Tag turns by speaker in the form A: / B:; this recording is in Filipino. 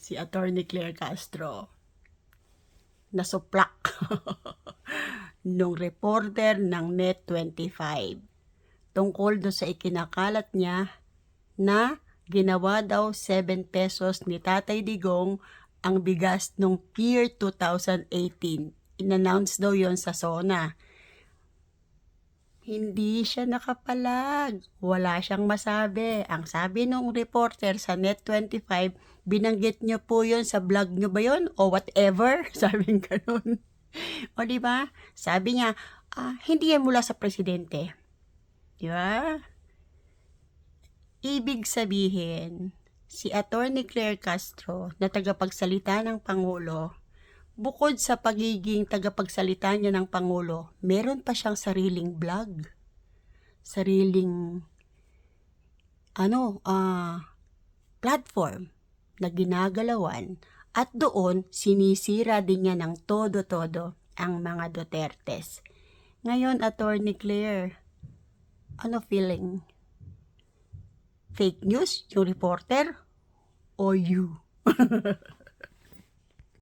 A: si Attorney Claire Castro nasuplak nung reporter ng Net25 tungkol do sa ikinakalat niya na ginawa daw 7 pesos ni Tatay Digong ang bigas nung year 2018. In-announce daw yon sa SONA. Hindi siya nakapalag. Wala siyang masabi. Ang sabi nung reporter sa Net25, binanggit niyo po yon sa vlog niyo ba yon? O whatever. Sabi ganun. O diba? Sabi niya, hindi yan mula sa presidente. Diba? Ibig sabihin, si Attorney Claire Castro na tagapagsalita ng Pangulo, bukod sa pagiging tagapagsalita niya ng Pangulo, meron pa siyang sariling blog. Sariling platform na ginagalawan at doon sinisira din niya ng todo-todo ang mga Dutertes. Ngayon, Attorney Claire, ano feeling? Fake news yung reporter o you?